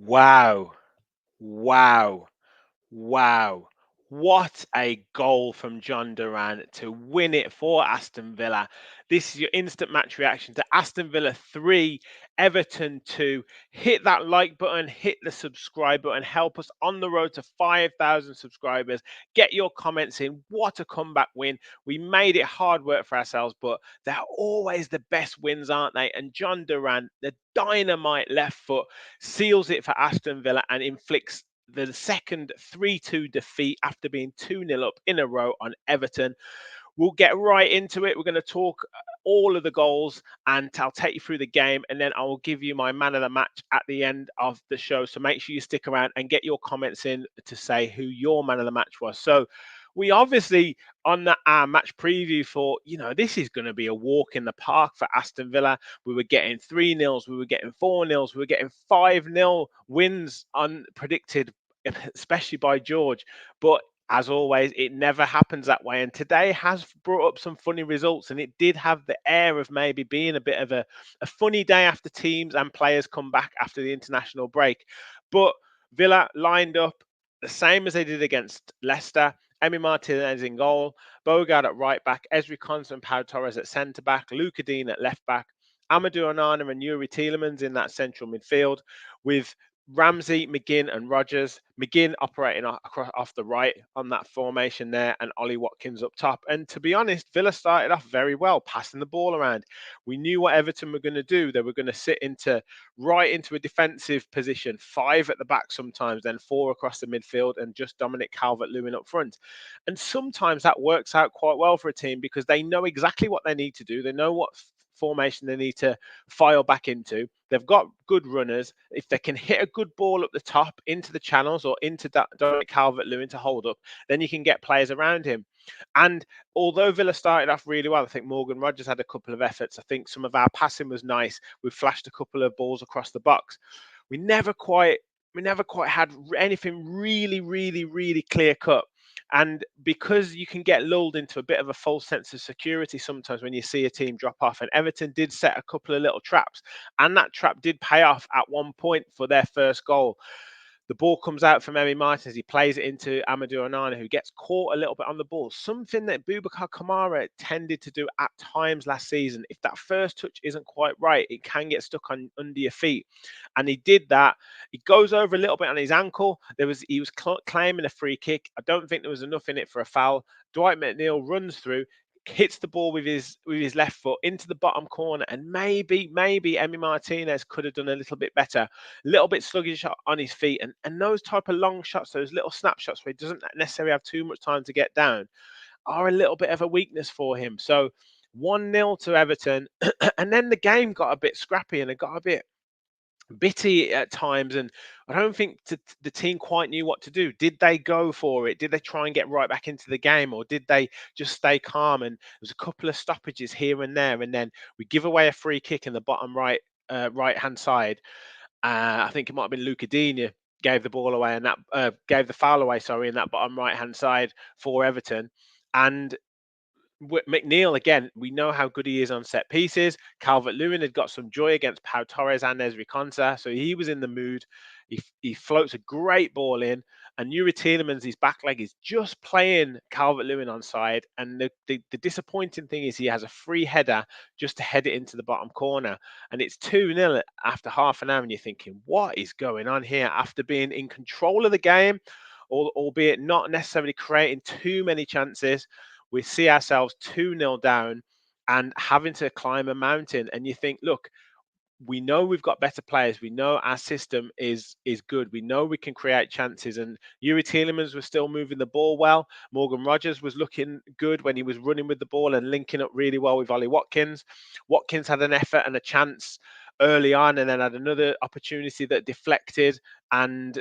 Wow. Wow. Wow. What a goal from John Duran to win it for Aston Villa. This is your instant match reaction to Aston Villa 3, Everton 2. Hit that like button, hit the subscribe button, help us on the road to 5,000 subscribers. Get your comments in. What a comeback win. We made it hard work for ourselves, but they're always the best wins, aren't they? And John Duran, the dynamite left foot, seals it for Aston Villa and inflicts the second 3-2 defeat after being 2-0 up in a row on Everton. We'll get right into it. We're going to talk all of the goals and I'll take you through the game and then I will give you my man of the match at the end of the show. So make sure you stick around and get your comments in to say who your man of the match was. So we obviously on that match preview for, this is going to be a walk in the park for Aston Villa. We were getting 3-0s, we were getting 4-0s, we were getting 5-0 wins unpredicted, especially by George. But as always, it never happens that way. And today has brought up some funny results, and it did have the air of maybe being a bit of a funny day after teams and players come back after the international break. But Villa lined up the same as they did against Leicester. Emi Martinez in goal, Bogard at right back, Ezri Konsa and Pau Torres at centre back, Luca Dean at left back, Amadou Onana and Yuri Tielemans in that central midfield, with Ramsey, McGinn, and Rogers. McGinn operating across off the right on that formation there, and Ollie Watkins up top. And to be honest, Villa started off very well, passing the ball around. We knew what Everton were going to do. They were going to sit right into a defensive position, 5 at the back sometimes, then 4 across the midfield, and just Dominic Calvert-Lewin up front. And sometimes that works out quite well for a team because they know exactly what they need to do. They know what formation they need to file back into. They've got good runners. If they can hit a good ball up the top into the channels or into Dominic Calvert-Lewin to hold up, then you can get players around him. And although Villa started off really well, I think Morgan Rogers had a couple of efforts. I think some of our passing was nice. We flashed a couple of balls across the box. We never quite had anything really, really, really clear cut. And because you can get lulled into a bit of a false sense of security sometimes when you see a team drop off, and Everton did set a couple of little traps, and that trap did pay off at one point for their first goal. The ball comes out from Emi Martinez. He plays it into Amadou Onana, who gets caught a little bit on the ball. Something that Boubacar Kamara tended to do at times last season. If that first touch isn't quite right, it can get stuck under your feet. And he did that. He goes over a little bit on his ankle. He was claiming a free kick. I don't think there was enough in it for a foul. Dwight McNeil runs through, hits the ball with his left foot into the bottom corner, and maybe Emi Martinez could have done a little bit better, a little bit sluggish on his feet, and those type of long shots, those little snapshots where he doesn't necessarily have too much time to get down, are a little bit of a weakness for him. So 1-0 to Everton, and then the game got a bit scrappy and it got a bit bitty at times, and I don't think the team quite knew what to do. Did they go for it? Did they try and get right back into the game, or did they just stay calm? And there was a couple of stoppages here and there, and then we give away a free kick in the bottom right hand side. I think it might have been Luca Digne gave the ball away, and that gave the foul away. Sorry, in that bottom right hand side for Everton. And McNeil, again, we know how good he is on set pieces. Calvert-Lewin had got some joy against Pau Torres and Ezri Konsa, so he was in the mood. He floats a great ball in, and Yuri Tielemans, his back leg is just playing Calvert-Lewin on side. And the disappointing thing is he has a free header just to head it into the bottom corner. And it's 2-0 after half an hour, and you're thinking, what is going on here? After being in control of the game, albeit not necessarily creating too many chances, we see ourselves 2-0 down and having to climb a mountain. And you think, look, we know we've got better players. We know our system is good. We know we can create chances. And Yuri Tielemans was still moving the ball well. Morgan Rogers was looking good when he was running with the ball and linking up really well with Ollie Watkins. Watkins had an effort and a chance early on, and then had another opportunity that deflected, and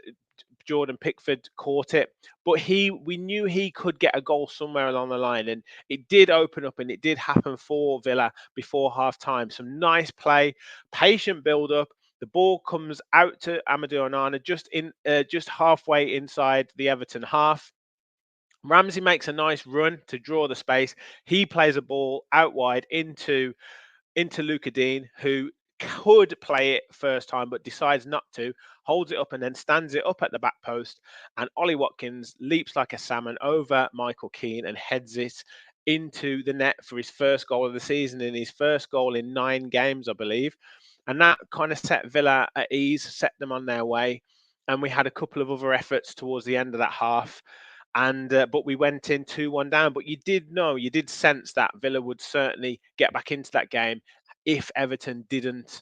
Jordan Pickford caught it. But we knew he could get a goal somewhere along the line, and it did open up, and it did happen for Villa before half time. Some nice play, patient build up. The ball comes out to Amadou Onana just halfway inside the Everton half. Ramsey makes a nice run to draw the space. He plays a ball out wide into Luca Dean, who could play it first time but decides not to, holds it up and then stands it up at the back post. And Ollie Watkins leaps like a salmon over Michael Keane and heads it into the net for his first goal of the season, and his first goal in 9 games, I believe. And that kind of set Villa at ease, set them on their way. And we had a couple of other efforts towards the end of that half, and but we went in 2-1 down. But you did sense that Villa would certainly get back into that game if Everton didn't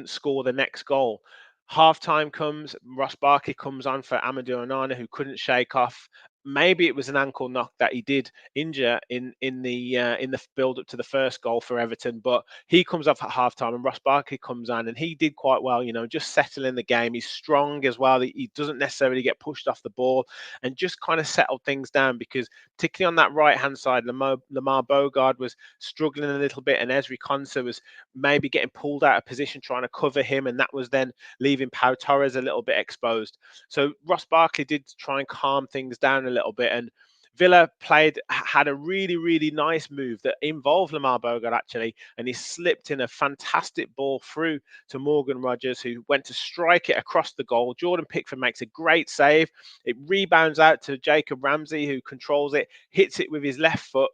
score the next goal. Half time comes, Ross Barkley comes on for Amadou Onana, who couldn't shake off. Maybe it was an ankle knock that he did injure in the build up to the first goal for Everton, but he comes off at half time and Ross Barkley comes on, and he did quite well, just settling the game. He's strong as well. He doesn't necessarily get pushed off the ball, and just kind of settled things down, because particularly on that right hand side, Lamar Bogard was struggling a little bit, and Ezri Konsa was maybe getting pulled out of position trying to cover him, and that was then leaving Pau Torres a little bit exposed. So Ross Barkley did try and calm things down a little bit, and Villa had a really, really nice move that involved Lamar Bogard actually, and he slipped in a fantastic ball through to Morgan Rogers, who went to strike it across the goal. Jordan Pickford makes a great save. It rebounds out to Jacob Ramsey, who controls it, hits it with his left foot,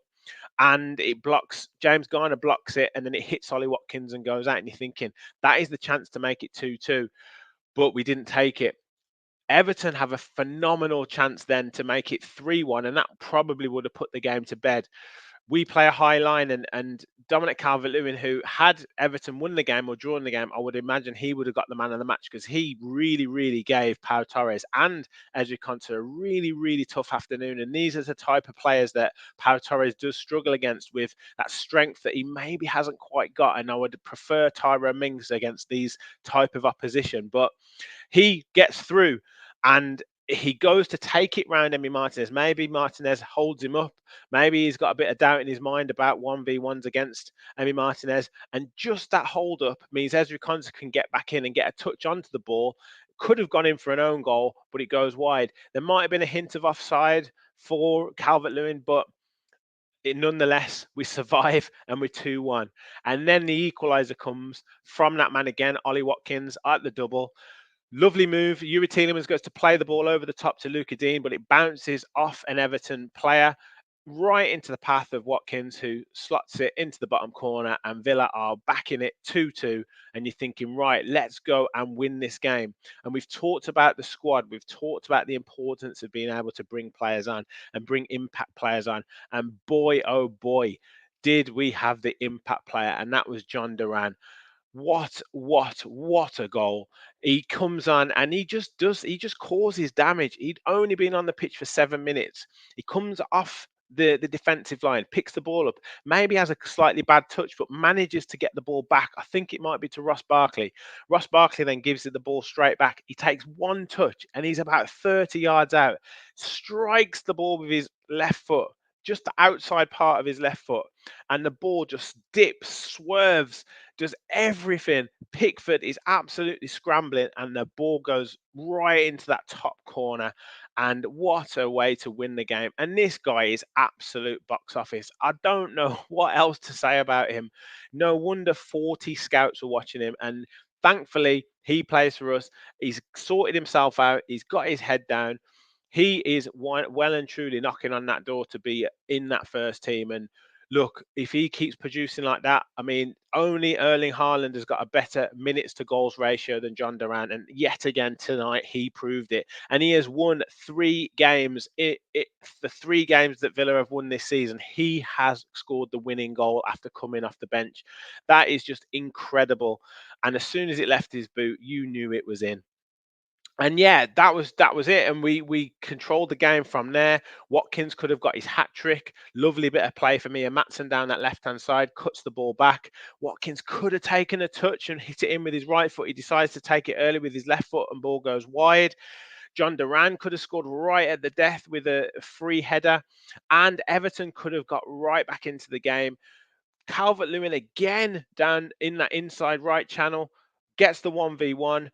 and it blocks. James Garner blocks it, and then it hits Ollie Watkins and goes out. And you're thinking that is the chance to make it 2-2, but we didn't take it. Everton have a phenomenal chance then to make it 3-1, and that probably would have put the game to bed. We play a high line, and Dominic Calvert-Lewin, who had Everton won the game or drawn the game, I would imagine he would have got the man of the match, because he really, really gave Pau Torres and Ezri Konsa a really, really tough afternoon. And these are the type of players that Pau Torres does struggle against, with that strength that he maybe hasn't quite got. And I would prefer Tyrone Mings against these type of opposition. But he gets through, and he goes to take it round Emi Martinez. Maybe Martinez holds him up. Maybe he's got a bit of doubt in his mind about 1v1s against Emi Martinez. And just that hold up means Ezri Konsa can get back in and get a touch onto the ball. Could have gone in for an own goal, but it goes wide. There might have been a hint of offside for Calvert-Lewin, but nonetheless, we survive and we're 2-1. And then the equaliser comes from that man again, Ollie Watkins, at the double. Lovely move. Yuri Tielemans goes to play the ball over the top to Luca Dean, but it bounces off an Everton player right into the path of Watkins, who slots it into the bottom corner, and Villa are back in it 2-2. And you're thinking, right, let's go and win this game. And we've talked about the squad. We've talked about the importance of being able to bring players on and bring impact players on. And boy, oh boy, did we have the impact player, and that was John Duran. What a goal. He comes on and he just causes damage. He'd only been on the pitch for 7 minutes. He comes off the defensive line, picks the ball up, maybe has a slightly bad touch, but manages to get the ball back. I think it might be to Ross Barkley. Ross Barkley then gives it the ball straight back. He takes one touch and he's about 30 yards out, strikes the ball with his left foot, just the outside part of his left foot, and the ball just dips, swerves, does everything. Pickford is absolutely scrambling, and the ball goes right into that top corner. And what a way to win the game. And this guy is absolute box office. I don't know what else to say about him. No wonder 40 scouts were watching him. And thankfully, he plays for us. He's sorted himself out. He's got his head down. He is well and truly knocking on that door to be in that first team. And look, if he keeps producing like that, I mean, only Erling Haaland has got a better minutes to goals ratio than John Duran. And yet again tonight, he proved it. And he has won 3 games. The 3 games that Villa have won this season, he has scored the winning goal after coming off the bench. That is just incredible. And as soon as it left his boot, you knew it was in. And yeah, that was it. And we controlled the game from there. Watkins could have got his hat trick. Lovely bit of play for me. And Matson down that left hand side cuts the ball back. Watkins could have taken a touch and hit it in with his right foot. He decides to take it early with his left foot and ball goes wide. John Duran could have scored right at the death with a free header. And Everton could have got right back into the game. Calvert-Lewin again down in that inside right channel, gets the 1v1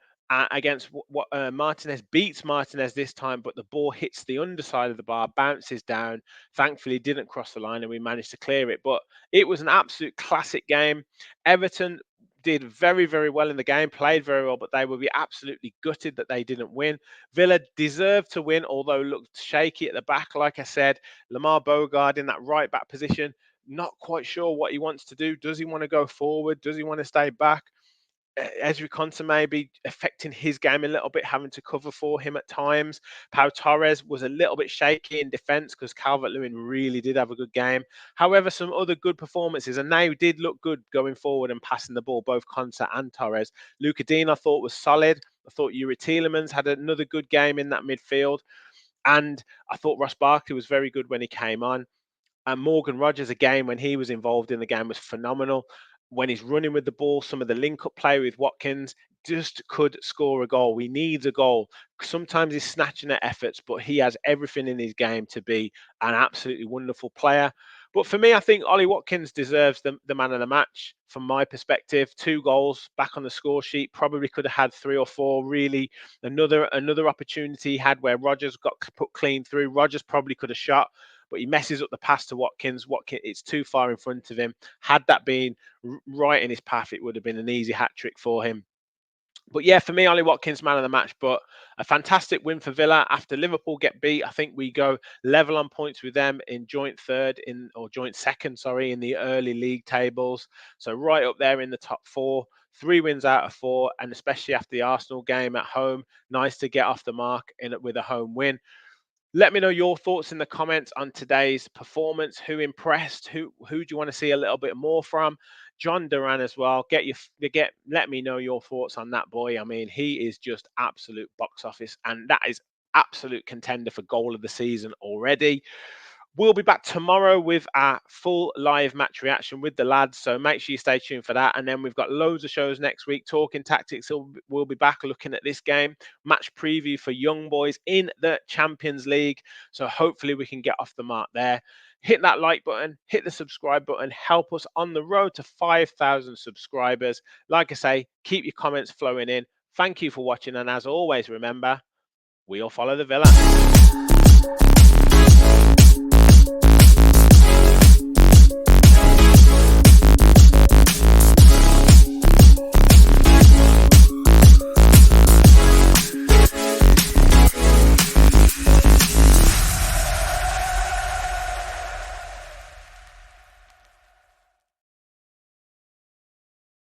against what Martinez, beats Martinez this time, but the ball hits the underside of the bar, bounces down. Thankfully, didn't cross the line and we managed to clear it. But it was an absolute classic game. Everton did very, very well in the game, played very well, but they will be absolutely gutted that they didn't win. Villa deserved to win, although looked shaky at the back. Like I said, Lamar Bogard in that right back position, not quite sure what he wants to do. Does he want to go forward? Does he want to stay back? Ezri Konsa may be affecting his game a little bit, having to cover for him at times. Pau Torres was a little bit shaky in defence because Calvert-Lewin really did have a good game. However, some other good performances, and they did look good going forward and passing the ball, both Konsa and Torres. Luca Dean, I thought, was solid. I thought Yuri Tielemans had another good game in that midfield. And I thought Ross Barkley was very good when he came on. And Morgan Rogers, again, when he was involved in the game, was phenomenal. When he's running with the ball, some of the link-up play with Watkins, just could score a goal. We need a goal. Sometimes he's snatching at efforts, but he has everything in his game to be an absolutely wonderful player. But for me, I think Ollie Watkins deserves the man of the match from my perspective. 2 goals back on the score sheet. Probably could have had 3 or 4. Really, another opportunity he had where Rogers got put clean through. Rogers probably could have shot, but he messes up the pass to Watkins. Watkins, it's too far in front of him. Had that been right in his path, it would have been an easy hat trick for him. But yeah, for me, Ollie Watkins, man of the match. But a fantastic win for Villa after Liverpool get beat. I think we go level on points with them in joint second, in the early league tables. So right up there in the top 4. 3 wins out of 4, and especially after the Arsenal game at home, nice to get off the mark with a home win. Let me know your thoughts in the comments on today's performance. Who impressed? Who do you want to see a little bit more from? John Duran as well. Let me know your thoughts on that boy. I mean, he is just absolute box office, and that is absolute contender for goal of the season already. We'll be back tomorrow with our full live match reaction with the lads. So make sure you stay tuned for that. And then we've got loads of shows next week. Talking Tactics, we'll be back looking at this game. Match preview for young boys in the Champions League. So hopefully we can get off the mark there. Hit that like button, hit the subscribe button, help us on the road to 5,000 subscribers. Like I say, keep your comments flowing in. Thank you for watching. And as always, remember, we'll follow the Villa.